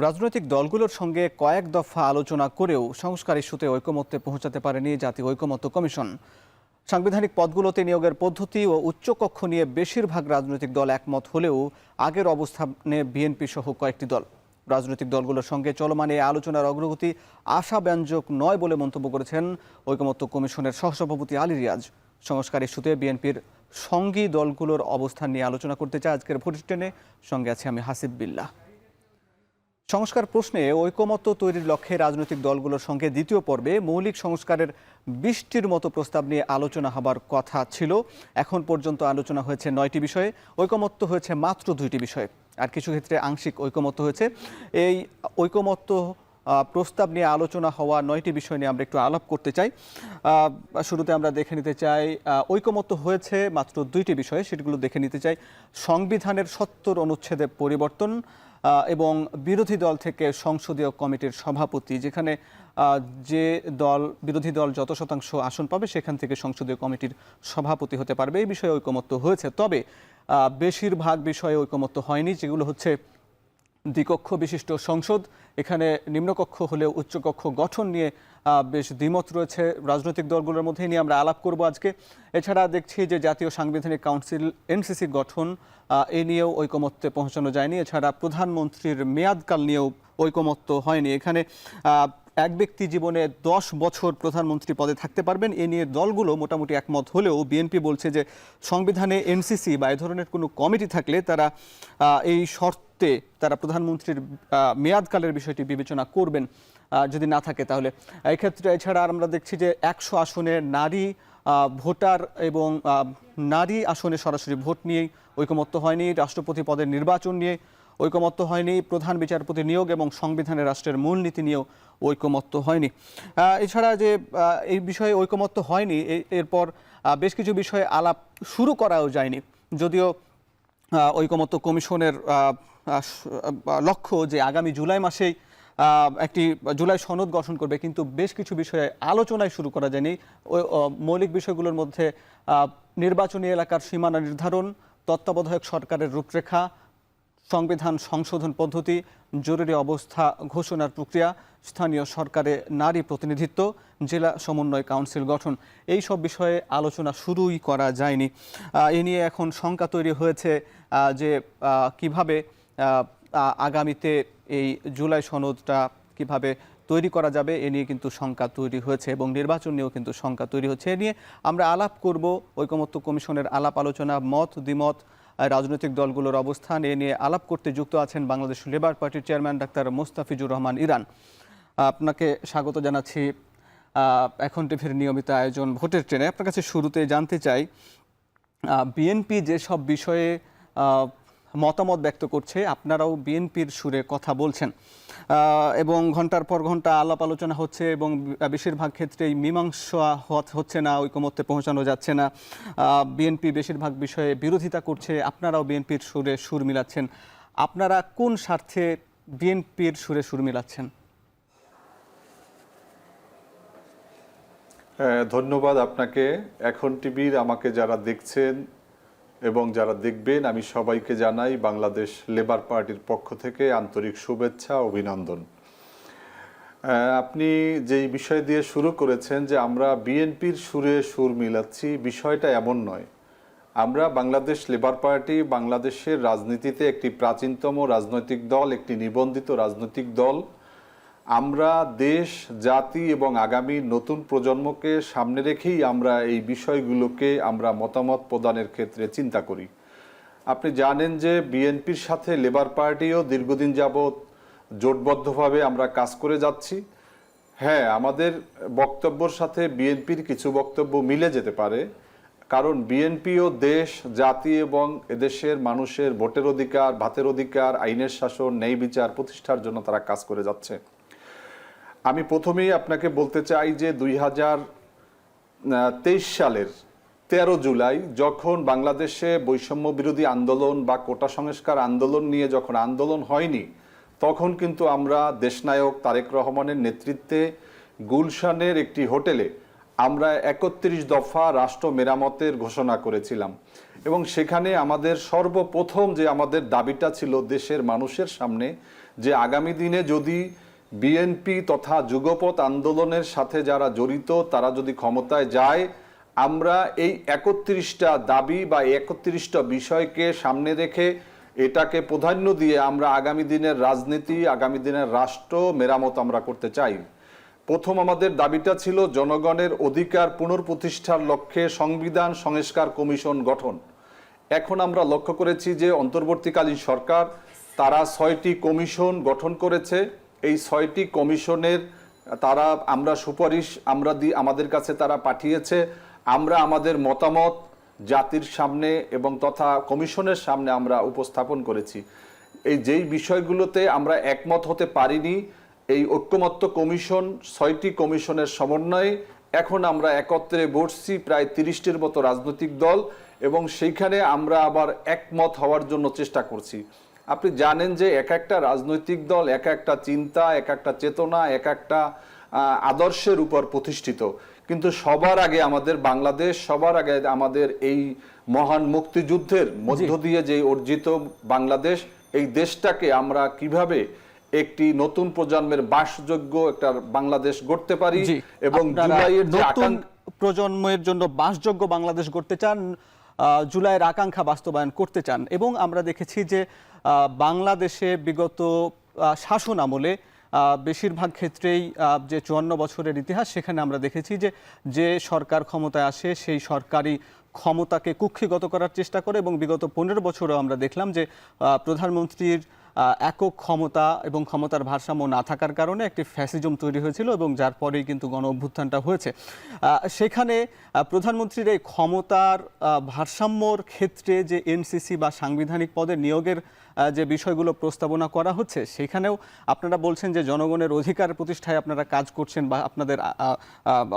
রাজনৈতিক দলগুলোর সঙ্গে কয়েক দফা আলোচনা করেও সংস্কার ইস্যুতে ঐকমত্যে পৌঁছাতে পারেনি জাতীয় ঐকমত্য কমিশন। সাংবিধানিক পদগুলোতে নিয়োগের পদ্ধতি ও উচ্চকক্ষ নিয়ে বেশিরভাগ রাজনৈতিক দল একমত হলেও আগের অবস্থানে বিএনপি সহ কয়েকটি দল। রাজনৈতিক দলগুলোর সঙ্গে চলমান এই আলোচনার অগ্রগতি আশাব্যঞ্জক নয় বলে মন্তব্য করেছেন ঐকমত্য কমিশনের সহসভাপতি আলী রিয়াজ। সংস্কার ইস্যুতে বিএনপির সঙ্গী দলগুলোর অবস্থান নিয়ে আলোচনা করতে চায় আজকের ভোট টেনে। সঙ্গে আছে আমি হাসিব বিল্লাহ। সংস্কার প্রশ্নে ঐকমত্য তৈরির লক্ষ্যে রাজনৈতিক দলগুলোর সঙ্গে দ্বিতীয় পর্বে মৌলিক সংস্কারের ২০টির মতো প্রস্তাব নিয়ে আলোচনা হবার কথা ছিল। এখন পর্যন্ত আলোচনা হয়েছে ৯টি বিষয়ে, ঐকমত্য হয়েছে মাত্র 2টি বিষয়ে, আর কিছু ক্ষেত্রে আংশিক ঐকমত্য হয়েছে। এই ঐকমত্য প্রস্তাব নিয়ে আলোচনা হওয়া 9টি বিষয় নিয়ে আমরা একটু আলাপ করতে চাই। শুরুতে আমরা দেখে নিতে চাই ঐকমত্য হয়েছে মাত্র 2টি বিষয়ে, সেগুলো দেখে নিতে চাই। সংবিধানের 70 অনুচ্ছেদের পরিবর্তন এবং বিরোধী দল থেকে সংসদীয় কমিটির সভাপতি, যেখানে যে দল বিরোধী দল যত শতাংশ আসন পাবে সেখান থেকে সংসদীয় কমিটির সভাপতি হতে পারবে, এই বিষয়ে ঐকমত্য হয়েছে। তবে বেশিরভাগ বিষয়ে ঐকমত্য হয়নি, যেগুলো হচ্ছে দ্বিকক্ষ বিশিষ্ট সংসদ, এখানে নিম্নকক্ষ হলেও উচ্চকক্ষ গঠন নিয়ে বেশ দ্বিমত রয়েছে রাজনৈতিক দলগুলোর মধ্যে। নিয়ে আমরা আলাপ করব আজকে। এছাড়া দেখছি যে জাতীয় সাংবিধানিক কাউন্সিল এনসিসি গঠন, এ নিয়েও ঐকমত্যে পৌঁছানো যায়নি। এছাড়া প্রধানমন্ত্রীর মেয়াদকাল নিয়েও ঐকমত্য হয়নি। এখানে এক ব্যক্তি জীবনে 10 বছর প্রধানমন্ত্রী পদে থাকতে পারবেন, এ নিয়ে দলগুলো মোটামুটি একমত হলেও বিএনপি বলছে যে সংবিধানে এনসিসি বা এ ধরনের কোনো কমিটি থাকলে তারা এই শর্তে তারা প্রধানমন্ত্রীর মেয়াদকালের বিষয়টি বিবেচনা করবেন, যদি না থাকে তাহলে। এক্ষেত্রে এছাড়া আমরা দেখছি যে 100 আসনে নারী ভোটার এবং নারী আসনে সরাসরি ভোট নিয়েই ঐকমত্য হয়নি। রাষ্ট্রপতি পদের নির্বাচন নিয়ে ঐকমত্য হয়নি। প্রধান বিচারপতি নিয়োগ এবং সংবিধানে রাষ্ট্রের মূলনীতি নিয়েও ঐকমত্য হয়নি। এছাড়া যে এই বিষয়ে ঐকমত্য হয়নি, এরপর বেশ কিছু বিষয়ে আলাপ শুরু করাও যায়নি। যদিও ঐকমত্য কমিশনের লক্ষ্য যে আগামী জুলাই মাসেই একটি জুলাই সনদ গঠন করবে, কিন্তু বেশ কিছু বিষয়ে আলোচনায় শুরু করা যায়নি। মৌলিক বিষয়গুলোর মধ্যে নির্বাচনী এলাকার সীমানা নির্ধারণ, তত্ত্বাবধায়ক সরকারের রূপরেখা, সংবিধান সংশোধন পদ্ধতি, জরুরি অবস্থা ঘোষণার প্রক্রিয়া, স্থানীয় সরকারে নারী প্রতিনিধিত্ব, জেলা সমন্বয় কাউন্সিল গঠন, এই সব বিষয়ে আলোচনা শুরুই করা যায়নি। এ নিয়ে এখন শঙ্কা তৈরি হয়েছে যে কিভাবে আগামীতে এই জুলাই সনদটা কিভাবে তৈরি করা যাবে, এ নিয়ে কিন্তু শঙ্কা তৈরি হয়েছে এবং নির্বাচন নিয়েও কিন্তু শঙ্কা তৈরি হচ্ছে। এ নিয়ে আমরা আলাপ করব। ঐকমত্য কমিশনের আলাপ আলোচনা, মত দ্বিমত, রাজনৈতিক দলগুলোর অবস্থান, এ নিয়ে আলাপ করতে যুক্ত আছেন বাংলাদেশ লেবার পার্টির চেয়ারম্যান ডাক্তার মোস্তাফিজুর রহমান ইরান। আপনাকে স্বাগত জানাচ্ছি এখন টিভির নিয়মিত আয়োজন ভোটের ট্রেনে। আপনার কাছে শুরুতে জানতে চাই, বিএনপি যেসব বিষয়ে মতামত ব্যক্ত করছে, আপনারাও বিএনপির সুরে কথা বলছেন এবং ঘন্টার পর ঘন্টা আলাপ আলোচনা হচ্ছে এবং বেশিরভাগ ক্ষেত্রেই মীমাংসা হচ্ছে না, ঐকমত্যে পৌঁছানো যাচ্ছে না। বিএনপি বেশিরভাগ বিষয়ে বিরোধিতা করছে, আপনারাও বিএনপির সুরে সুর মিলাচ্ছেন। আপনারা কোন স্বার্থে বিএনপির সুরে সুর মিলাচ্ছেন? ধন্যবাদ আপনাকে। এখন টিভির আমাকে যারা দেখছেন এবং যারা দেখবেন, আমি সবাইকে জানাই বাংলাদেশ লেবার পার্টির পক্ষ থেকে আন্তরিক শুভেচ্ছা, অভিনন্দন। আপনি যেই বিষয় দিয়ে শুরু করেছেন যে আমরা বিএনপির সুরে সুর মিলাচ্ছি, বিষয়টা এমন নয়। আমরা বাংলাদেশ লেবার পার্টি বাংলাদেশের রাজনীতিতে একটি প্রাচীনতম রাজনৈতিক দল, একটি নিবন্ধিত রাজনৈতিক দল। আমরা দেশ, জাতি এবং আগামী নতুন প্রজন্মকে সামনে রেখেই আমরা এই বিষয়গুলোকে আমরা মতামত প্রদানের ক্ষেত্রে চিন্তা করি। আপনি জানেন যে বিএনপির সাথে লেবার পার্টিও দীর্ঘদিন যাবৎ জোটবদ্ধভাবে আমরা কাজ করে যাচ্ছি। হ্যাঁ, আমাদের বক্তব্যের সাথে বিএনপির কিছু বক্তব্য মিলে যেতে পারে, কারণ বিএনপিও দেশ, জাতি এবং এদেশের মানুষের ভোটের অধিকার, ভাতের অধিকার, আইনের শাসন, ন্যায় বিচার প্রতিষ্ঠার জন্য তারা কাজ করে যাচ্ছে। আমি প্রথমেই আপনাকে বলতে চাই যে 2023 সালের 13 জুলাই যখন বাংলাদেশে বৈষম্য বিরোধী আন্দোলন বা কোটা সংস্কার আন্দোলন নিয়ে যখন আন্দোলন হয়নি, তখন কিন্তু আমরা দেশনায়ক তারেক রহমানের নেতৃত্বে গুলশানের একটি হোটেলে আমরা 31 দফা রাষ্ট্র মেরামতের ঘোষণা করেছিলাম এবং সেখানে আমাদের সর্বপ্রথম যে আমাদের দাবিটা ছিল দেশের মানুষের সামনে যে আগামী দিনে যদি বিএনপি তথা যুগপৎ আন্দোলনের সাথে যারা জড়িত তারা যদি ক্ষমতায় যায়, আমরা এই 31টা দাবি বা 31টা বিষয়কে সামনে রেখে এটাকে প্রাধান্য দিয়ে আমরা আগামী দিনের রাজনীতি, আগামী দিনের রাষ্ট্র মেরামত আমরা করতে চাই। প্রথম আমাদের দাবিটা ছিল জনগণের অধিকার পুনঃপ্রতিষ্ঠার লক্ষ্যে সংবিধান সংস্কার কমিশন গঠন। এখন আমরা লক্ষ্য করেছি যে অন্তর্বর্তীকালীন সরকার তারা 6টি কমিশন গঠন করেছে। এই 6টি কমিশনের আমরা সুপারিশ আমাদের কাছে তারা পাঠিয়েছে। আমরা আমাদের মতামত জাতির সামনে এবং তথা কমিশনের সামনে আমরা উপস্থাপন করেছি। যেই বিষয়গুলোতে আমরা একমত হতে পারিনি, এই ঐক্যমত্য কমিশন 6টি কমিশনের সমন্বয়ে এখন আমরা একত্রে বসছি প্রায় 30টির মতো রাজনৈতিক দল, এবং সেইখানে আমরা আবার একমত হওয়ার জন্য চেষ্টা করছি। আপনি জানেন যে এক একটা রাজনৈতিক দল এক একটা চিন্তা, এক একটা চেতনা, এক একটা আদর্শের উপর প্রতিষ্ঠিত, কিন্তু সবার আগে আমাদের বাংলাদেশ, সবার আগে আমাদের এই মহান মুক্তিযুদ্ধের মধ্য দিয়ে যে অর্জিত বাংলাদেশ, এই দেশটাকে আমরা কিভাবে একটি নতুন প্রজন্মের বাসযোগ্য একটা বাংলাদেশ গড়তে পারি এবং জুলাইয়ের যে প্রজন্মের জন্য বাসযোগ্য বাংলাদেশ গড়তে চান, জুলাইয়ের আকাঙ্ক্ষা বাস্তবায়ন করতে চান। এবং আমরা দেখেছি যে বাংলাদেশে বিগত শাসন আমলে বেশিরভাগ ক্ষেত্রেই যে 54 বছরের ইতিহাস, সেখানে আমরা দেখেছি যে সরকার ক্ষমতায় আসে সেই সরকারি ক্ষমতাকে কুক্ষিগত করার চেষ্টা করে, এবং বিগত 15 বছরও আমরা দেখলাম যে প্রধানমন্ত্রীর একক ক্ষমতা এবং ক্ষমতার ভারসাম্য না থাকার কারণে একটি ফ্যাসিজম তৈরি হয়েছিল, এবং যার পরেই কিন্তু গণ অভ্যুত্থানটা হয়েছে। সেখানে প্রধানমন্ত্রীর এই ক্ষমতার ভারসাম্যর ক্ষেত্রে যে এনসিসি বা সাংবিধানিক পদে নিয়োগের যে বিষয়গুলো প্রস্তাবনা করা হচ্ছে, সেখানেও আপনারা বলছেন যে জনগণের অধিকার প্রতিষ্ঠায় আপনারা কাজ করছেন বা আপনাদের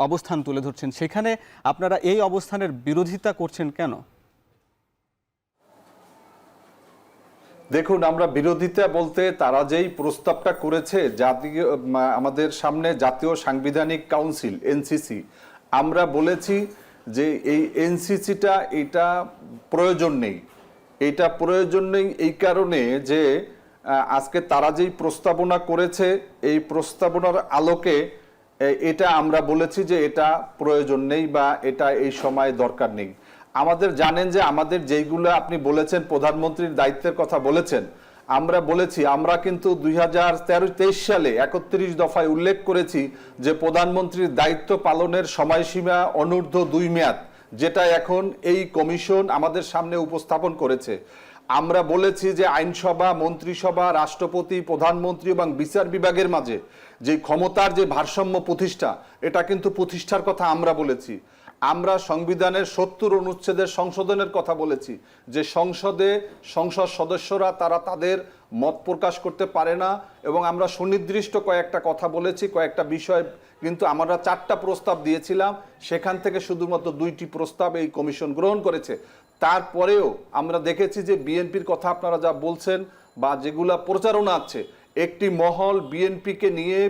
অবস্থান তুলে ধরছেন। সেখানে আপনারা এই অবস্থানের বিরোধিতা করছেন কেন? দেখুন, আমরা বিরোধিতা বলতে তারা যেই প্রস্তাবটা করেছে জাতীয় আমাদের সামনে জাতীয় সাংবিধানিক কাউন্সিল এনসিসি, আমরা বলেছি যে এই এনসিসিটা এটা প্রয়োজন নেই। এটা প্রয়োজন নেই এই কারণে যে আজকে তারা যেই প্রস্তাবনা করেছে, এই প্রস্তাবনার আলোকে এটা আমরা বলেছি যে এটা প্রয়োজন নেই বা এটা এই সময় দরকার নেই। আমাদের জানেন যে আমাদের যেইগুলো আপনি বলেছেন প্রধানমন্ত্রীর দায়িত্বের কথা বলেছেন, আমরা বলেছি আমরা কিন্তু 2023 সালে 31 দফায় উল্লেখ করেছি যে প্রধানমন্ত্রীর দায়িত্ব পালনের সময়সীমা অনূর্ধ্ব 2 মেয়াদ, যেটা এখন এই কমিশন আমাদের সামনে উপস্থাপন করেছে। আমরা বলেছি যে আইনসভা, মন্ত্রিসভা, রাষ্ট্রপতি, প্রধানমন্ত্রী এবং বিচার বিভাগের মাঝে যে ক্ষমতার যে ভারসাম্য প্রতিষ্ঠা, এটা কিন্তু প্রতিষ্ঠার কথা আমরা বলেছি। আমরা সংবিধানের 70 অনুচ্ছেদের সংশোধনের কথা বলেছি, যে সংসদ সদস্যরা তারা তাদের মত প্রকাশ করতে পারে না, এবং আমরা সুনির্দিষ্ট কয়েকটা কথা বলেছি, কয়েকটা বিষয় কিন্তু আমরা 4টা প্রস্তাব দিয়েছিলাম, সেখান থেকে শুধুমাত্র 2টি প্রস্তাব এই কমিশন গ্রহণ করেছে। তারপরেও আমরা দেখেছি যে বিএনপির কথা আপনারা যা বলছেন বা যেগুলা প্রচারণা আছে, একটি মহল বিএনপিকে নিয়ে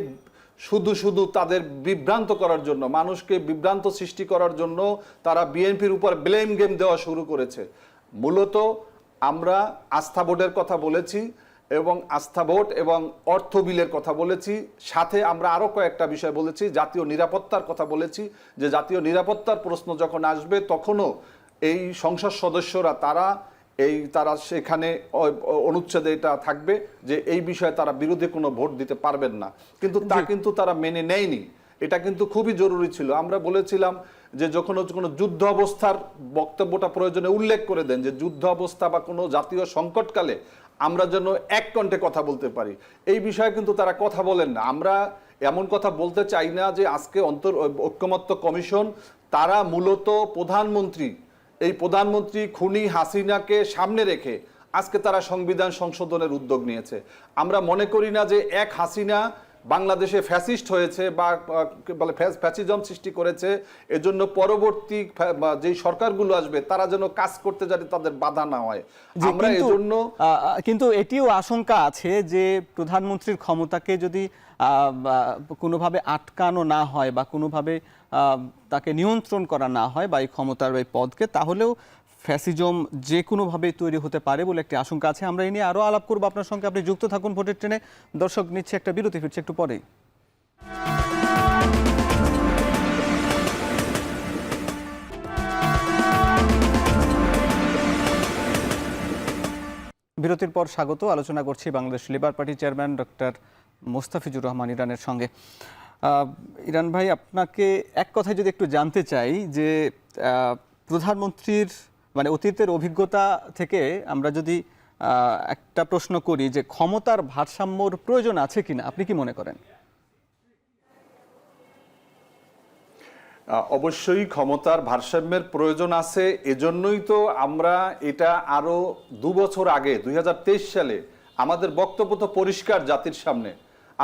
শুধু তাদের বিভ্রান্ত করার জন্য, মানুষকে বিভ্রান্ত সৃষ্টি করার জন্য তারা বিএনপির উপর ব্লেম গেম দেওয়া শুরু করেছে। মূলত আমরা আস্থা ভোটের কথা বলেছি, এবং আস্থা ভোট এবং অর্থ বিলের কথা বলেছি, সাথে আমরা আরো কয়েকটা বিষয় বলেছি, জাতীয় নিরাপত্তার কথা বলেছি, যে জাতীয় নিরাপত্তার প্রশ্ন যখন আসবে তখনও এই সংসদ সদস্যরা তারা সেখানে অনুচ্ছেদে এটা থাকবে যে এই বিষয়ে তারা বিরোধী কোনো ভোট দিতে পারবেন না, কিন্তু তারা মেনে নেয়নি। এটা কিন্তু খুবই জরুরি ছিল। আমরা বলেছিলাম যে যখন কোনো যুদ্ধ অবস্থার বক্তব্যটা প্রয়োজনে উল্লেখ করে দেন, যে যুদ্ধ অবস্থা বা কোনো জাতীয় সংকটকালে আমরা যেন এক কণ্ঠে কথা বলতে পারি। এই বিষয়ে কিন্তু তারা কথা বলেন না। আমরা এমন কথা বলতে চাই না যে আজকে ঐক্যমত্য কমিশন তারা মূলত প্রধানমন্ত্রী খুনি হাসিনাকে সামনে রেখে আজকে তারা সংবিধান সংশোধনের উদ্যোগ নিয়েছে। আমরা মনে করি না যে এক হাসিনা বাংলাদেশে ফ্যাসিস্ট হয়েছে বা বলে ফ্যাসিজম সৃষ্টি করেছে, এজন্য পরবর্তী যেই সরকারগুলো আসবে তারা যেন কাজ করতে যাতে তাদের বাধা না হয়। আমরা এজন্য কিন্তু এটিও আশঙ্কা আছে যে প্রধানমন্ত্রীর ক্ষমতাকে যদি কোনোভাবে আটকানো না হয় বা কোনোভাবে তাকে নিয়ন্ত্রণ করা না হয় বা এই ক্ষমতার এই পদকে, তাহলেও ফ্যাসিজম যে কোনোভাবে তৈরি হতে পারে বলে একটি আশঙ্কা আছে। আমরা এই নিয়ে আরও আলাপ করবো আপনার সঙ্গে। আপনি যুক্ত থাকুন ভোটের ট্রেনে। দর্শক, নিচ্ছে একটা বিরতি, ফিরছে একটু পরেই। বিরতির পর স্বাগত। আলোচনা করছি Bangladesh labour party chairman doctor Mostafizur Rahman ইরানের সঙ্গে। ইরান ভাই, আপনাকে এক কথায় যদি একটু জানতে চাই যে প্রধানমন্ত্রীর মানে অতীতের অভিজ্ঞতা থেকে আমরা যদি একটা প্রশ্ন করি যে ক্ষমতার ভারসাম্যর প্রয়োজন আছে কিনা, আপনি কি মনে করেন? অবশ্যই ক্ষমতার ভারসাম্যের প্রয়োজন আছে। এজন্যই তো আমরা এটা আরো 2 বছর আগে 2023 সালে আমাদের বক্তব্য তো পরিষ্কার জাতির সামনে।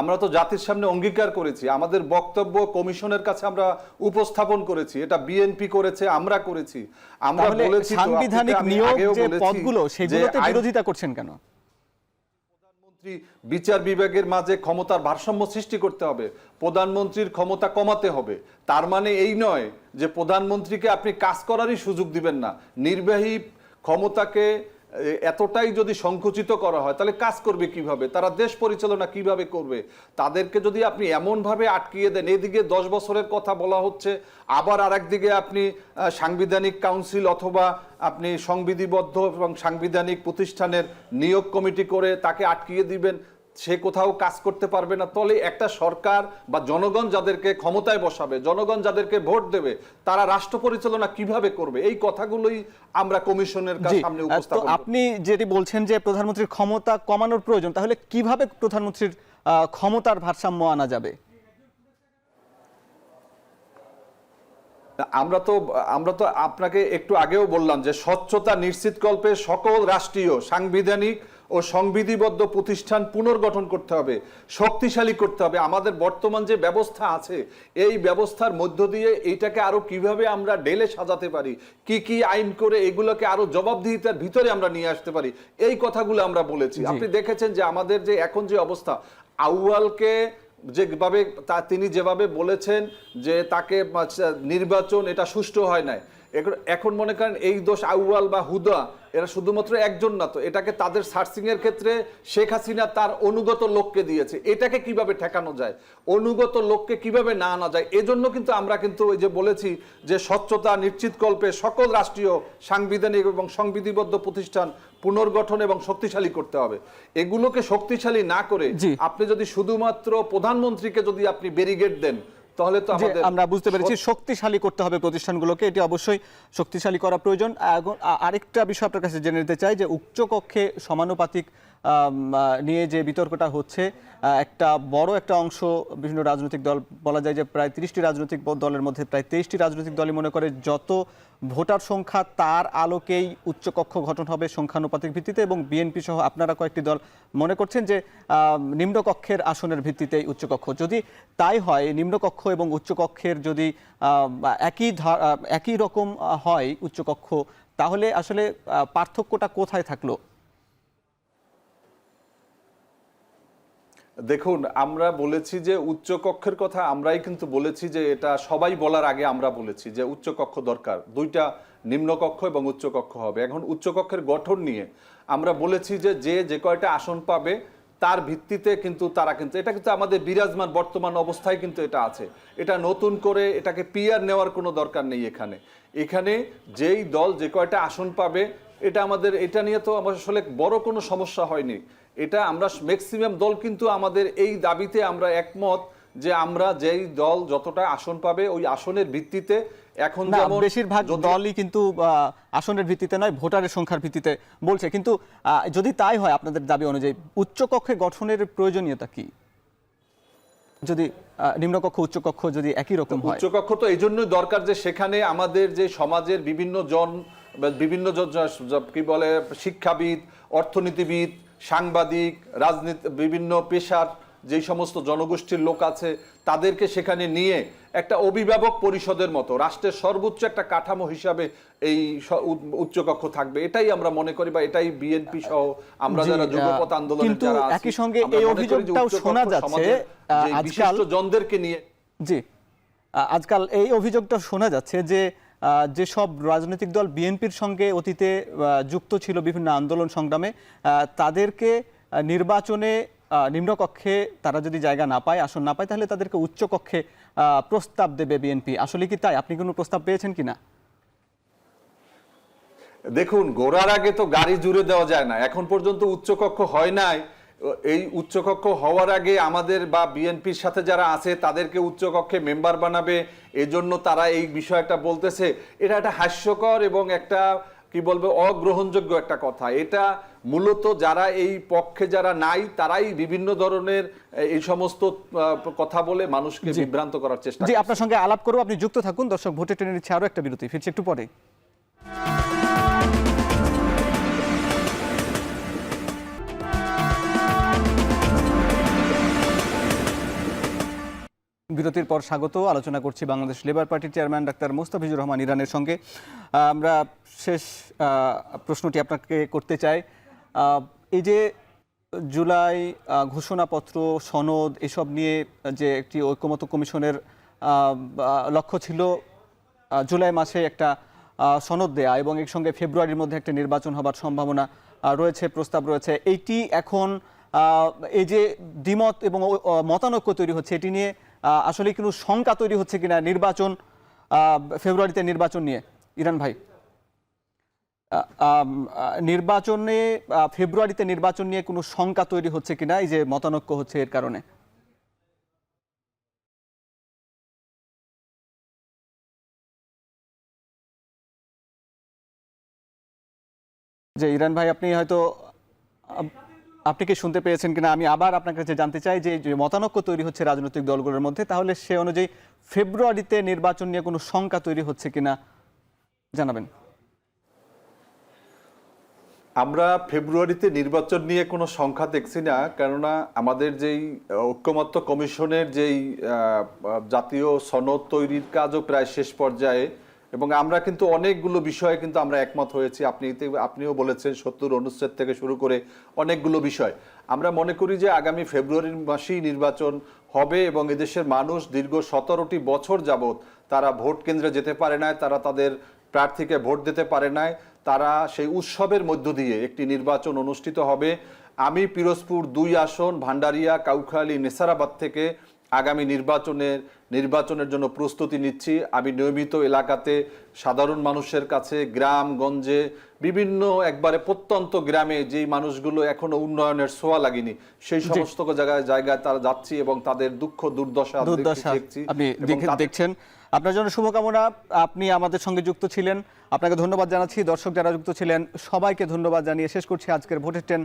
আমরা তো জাতির সামনে অঙ্গীকার করেছি, আমাদের বক্তব্য কমিশনের কাছে আমরা উপস্থাপন করেছি, এটা বিএনপি করেছে, আমরা করেছি। আমরা বলেছি সাংবিধানিক নিয়োগ যে পদগুলো সেগুলোতে বিরোধিতা করছেন কেন? প্রধানমন্ত্রী বিচার বিভাগের মাঝে ক্ষমতার ভারসাম্য সৃষ্টি করতে হবে, প্রধানমন্ত্রীর ক্ষমতা কমাতে হবে। তার মানে এই নয় যে প্রধানমন্ত্রীকে আপনি কাজ করারই সুযোগ দিবেন না। নির্বাহী ক্ষমতাকে এতটাই যদি সংকুচিত করা হয় তাহলে কাজ করবে কিভাবে, তারা দেশ পরিচালনা কিভাবে করবে? তাদেরকে যদি আপনি এমনভাবে আটকিয়ে দেন, এদিকে 10 বছরের কথা বলা হচ্ছে, আবার আরেকদিকে আপনি সাংবিধানিক কাউন্সিল অথবা আপনি সংবিধিবদ্ধ এবং সাংবিধানিক প্রতিষ্ঠানের নিয়োগ কমিটি করে তাকে আটকিয়ে দিবেন, সে কোথাও কাজ করতে পারবে না। তাহলে একটা সরকার বা জনগণ যাদেরকে ক্ষমতায় বসাবে, জনগণ যাদেরকে ভোট দেবে, তারা রাষ্ট্র পরিচালনা কিভাবে করবে? এই কথাগুলোই আমরা কমিশনের সামনে উপস্থাপন। আপনি যেটি বলছেন যে প্রধানমন্ত্রীর ক্ষমতা কমানোর প্রয়োজন, তাহলে কিভাবে প্রধানমন্ত্রীর ক্ষমতার ভারসাম্য আনা যাবে? আমরা তো আপনাকে একটু আগেও বললাম যে স্বচ্ছতা নিশ্চিতকল্পে সকল রাষ্ট্রীয় সাংবিধানিক ও সংবিধিবদ্ধ প্রতিষ্ঠান পুনর্গঠন করতে হবে, শক্তিশালী করতে হবে। আমাদের বর্তমান যে ব্যবস্থা আছে, এই ব্যবস্থার মধ্য দিয়ে এইটাকে আরো কিভাবে আমরা ঢেলে সাজাতে পারি, কি কি আইন করে এগুলোকে আরো জবাবদিহিতার ভিতরে আমরা নিয়ে আসতে পারি, এই কথাগুলো আমরা বলেছি। আপনি দেখেছেন যে আমাদের যে এখন যে অবস্থা, আউয়ালকে যেভাবে তিনি যেভাবে বলেছেন যে তাকে নির্বাচন এটা সুষ্ঠু হয় নাই, এখন মনে করেন এই দোষ আউয়াল বা হুদা এরা শুধুমাত্র একজন না, তো এটাকে তাদের সার্চিং এর ক্ষেত্রে শেখ হাসিনা তার অনুগত লোককে দিয়েছে। এটাকে কিভাবে ঠেকানো যায়, অনুগত লোককে কিভাবে না আনা যায়, এজন্য কিন্তু আমরা কিন্তু ওই যে বলেছি যে স্বচ্ছতা নিশ্চিতকল্পে সকল রাষ্ট্রীয় সাংবিধানিক এবং সংবিধিবদ্ধ প্রতিষ্ঠান পুনর্গঠন এবং শক্তিশালী করতে হবে। এগুলোকে শক্তিশালী না করে আপনি যদি শুধুমাত্র প্রধানমন্ত্রীকে যদি আপনি ব্যারিকেড দেন, তাহলে তো আমরা বুঝতে পেরেছি শক্তিশালী করতে হবে প্রতিষ্ঠানগুলোকে, এটি অবশ্যই শক্তিশালী করা প্রয়োজন। আরেকটা বিষয় আপনার কাছে জেনে নিতে চাই যে উচ্চকক্ষে সমানুপাতিক নিয়ে যে বিতর্কটা হচ্ছে, একটা বড় একটা অংশ বিভিন্ন রাজনৈতিক দল, বলা যায় যে প্রায় 30টি রাজনৈতিক দলের মধ্যে প্রায় 23টি রাজনৈতিক দলই মনে করে যত ভোটার সংখ্যা তার আলোকেই উচ্চকক্ষ গঠন হবে সংখ্যানুপাতিক ভিত্তিতে, এবং বিএনপি সহ আপনারা কয়েকটি দল মনে করছেন যে নিম্নকক্ষের আসনের ভিত্তিতে উচ্চকক্ষ। যদি তাই হয়, নিম্নকক্ষ এবং উচ্চকক্ষের যদি একই রকম হয় উচ্চকক্ষ, তাহলে আসলে পার্থক্যটা কোথায় থাকলো? দেখুন, আমরা বলেছি যে উচ্চকক্ষের কথা আমরাই কিন্তু বলেছি যে এটা সবাই বলার আগে আমরা বলেছি যে উচ্চকক্ষ দরকার, 2টা নিম্নকক্ষ এবং উচ্চকক্ষ হবে। এখন উচ্চকক্ষের গঠন নিয়ে আমরা বলেছি যে যে কয়টা আসন পাবে তার ভিত্তিতে কিন্তু তারা কিন্তু এটা কিন্তু আমাদের বিরাজমান বর্তমান অবস্থায় কিন্তু এটা আছে, এটা নতুন করে এটাকে পিআর নেওয়ার কোনো দরকার নেই। এখানে যেই দল যে কয়টা আসন পাবে এটা আমাদের, এটা নিয়ে তো আমার আসলে বড় কোনো সমস্যা হয়নি। এটা আমরা ম্যাক্সিমাম দল কিন্তু আমাদের এই দাবিতে আমরা একমত যে আমরা যেই দল যতটা আসন পাবে ওই আসনের ভিত্তিতে, এখন যেমন বেশিরভাগ দলই কিন্তু আসনের ভিত্তিতে নয়, ভোটারের সংখ্যার ভিত্তিতে বলছে। কিন্তু যদি তাই হয় আপনাদের দাবি অনুযায়ী, উচ্চকক্ষে গঠনের প্রয়োজনীয়তা কি? যদি নিম্নকক্ষ উচ্চকক্ষ যদি একই রকম হয়, উচ্চকক্ষ তো এই জন্যই দরকার যে সেখানে আমাদের যে সমাজের বিভিন্ন কি বলে শিক্ষাবিদ, অর্থনীতিবিদ, সাংবাদিক, রাজনীতি, বিভিন্ন পেশার যে সমস্ত জনগোষ্ঠীর লোক আছে তাদেরকে সেখানে নিয়ে একটা অভিভাবক পরিষদের মতো রাষ্ট্রের সর্বোচ্চ একটা কাঠামো হিসাবে এই উচ্চকক্ষ থাকবে, এটাই আমরা মনে করি, বা এটাই বিএনপি সহ আমরা যারা যুগপৎ আন্দোলনের যারা আছি। একই সঙ্গে এই অভিযোগটাও শোনা যাচ্ছে বিশিষ্ট জনদেরকে নিয়ে, জি আজকাল এই অভিযোগটা শোনা যাচ্ছে যে যেসব রাজনৈতিক দল বিএনপির সঙ্গে অতীতে যুক্ত ছিল বিভিন্ন আন্দোলন সংগ্রামে, তাদেরকে নির্বাচনে নিম্নকক্ষে তারা যদি জায়গা না পায়, আসন না পায়, তাহলে তাদেরকে উচ্চকক্ষে প্রস্তাব দেবে বিএনপি। আসলে কি তাই? আপনি কোনো প্রস্তাব পেয়েছেন কিনা? দেখুন, গোড়ার আগে তো গাড়ি জুড়ে দেওয়া যায় না। এখন পর্যন্ত উচ্চকক্ষ হয় নাই। এই উচ্চকক্ষ হওয়ার আগে আমাদের বা বিএনপির সাথে যারা আছে তাদেরকে উচ্চকক্ষে মেম্বার বানাবে, এজন্য তারা এই বিষয়টা বলতেছে। এটা একটা হাস্যকর এবং একটা কি বলবো অগ্রহণযোগ্য একটা কথা। এটা মূলত যারা এই পক্ষে যারা নাই তারাই বিভিন্ন ধরনের এই সমস্ত কথা বলে মানুষকে বিভ্রান্ত করার চেষ্টা জি, আপনার সঙ্গে আলাপ করবো, আপনি যুক্ত থাকুন। দর্শক, ভোটে টেনে নিচ্ছে আরো একটা বিরতি, ফিরছি একটু পরে। বিরতির পর স্বাগত। আলোচনা করছি বাংলাদেশ লেবার পার্টির চেয়ারম্যান ডাক্তার মোস্তাফিজুর রহমান ইরানের সঙ্গে। আমরা শেষ প্রশ্নটি আপনাকে করতে চাই। এই যে জুলাই ঘোষণাপত্র, সনদ, এসব নিয়ে যে একটি ঐকমত্য কমিশনের লক্ষ্য ছিল জুলাই মাসে একটা সনদ দেয়া এবং এর সঙ্গে ফেব্রুয়ারির মধ্যে একটা নির্বাচন হবার সম্ভাবনা রয়েছে, প্রস্তাব রয়েছে, এইটি এখন এই যে দ্বিমত এবং মতানৈক্য তৈরি হচ্ছে, এটি নিয়ে আসলে কোনো শঙ্কা তৈরি হচ্ছে কিনা নির্বাচন, ফেব্রুয়ারিতে নির্বাচন নিয়ে? ইরান ভাই, নির্বাচনে ফেব্রুয়ারিতে নির্বাচন নিয়ে কোনো শঙ্কা তৈরি হচ্ছে কিনা এই যে মতানৈক্য হচ্ছে এর কারণে? যে ইরান ভাই, আপনি হয়তো আপনি কি শুনতে পেয়েছেন কিনা, আমি আবার আপনার কাছে জানতে চাই যে মতানৈক্য তৈরি হচ্ছে রাজনৈতিক দলগুলোর মধ্যে, তাহলে সে অনুযায়ী ফেব্রুয়ারিতে নির্বাচন নিয়ে কোনো শঙ্কা তৈরি হচ্ছে কিনা জানাবেন। আমরা ফেব্রুয়ারিতে নির্বাচন নিয়ে কোনো সংখ্যা দেখছি না, কেননা আমাদের যেই ঐকমত্য কমিশনের যেই জাতীয় সনদ তৈরির কাজও প্রায় শেষ পর্যায়ে, এবং আমরা কিন্তু অনেকগুলো বিষয়ে কিন্তু আমরা একমত হয়েছি। আপনিও বলেছেন 70 অনুচ্ছেদ থেকে শুরু করে অনেকগুলো বিষয়। আমরা মনে করি যে আগামী ফেব্রুয়ারির মাসেই নির্বাচন হবে এবং এদেশের মানুষ দীর্ঘ 17টি বছর যাবৎ তারা ভোট কেন্দ্রে যেতে পারে নাই, তারা তাদের প্রার্থীকে ভোট দিতে পারে নাই। তারা সেই উৎসবের মধ্য দিয়ে একটি নির্বাচন অনুষ্ঠিত হবে। আমি পিরোজপুর 2 আসন, ভান্ডারিয়া, কাউখালী, নেসারাবাদ থেকে আগামী নির্বাচনের জন্য প্রস্তুতি নিচ্ছি। আমি নিয়মিত এলাকাতে সাধারণ মানুষের কাছে, গ্রামগঞ্জে, বিভিন্ন একবারে প্রত্যন্ত গ্রামে যেই মানুষগুলো এখনো উন্নয়নের ছোঁয়া লাগেনি সেই সমস্ত জায়গায় তারা যাচ্ছি এবং তাদের দুঃখ দুর্দশা দেখছি। আপনি দেখছেন। আপনার জন্য শুভকামনা। আপনি আমাদের সঙ্গে যুক্ত ছিলেন, আপনাকে ধন্যবাদ জানাচ্ছি। দর্শক যারা যুক্ত ছিলেন সবাইকে ধন্যবাদ জানিয়ে শেষ করছি আজকের ভোটের ট্রেন।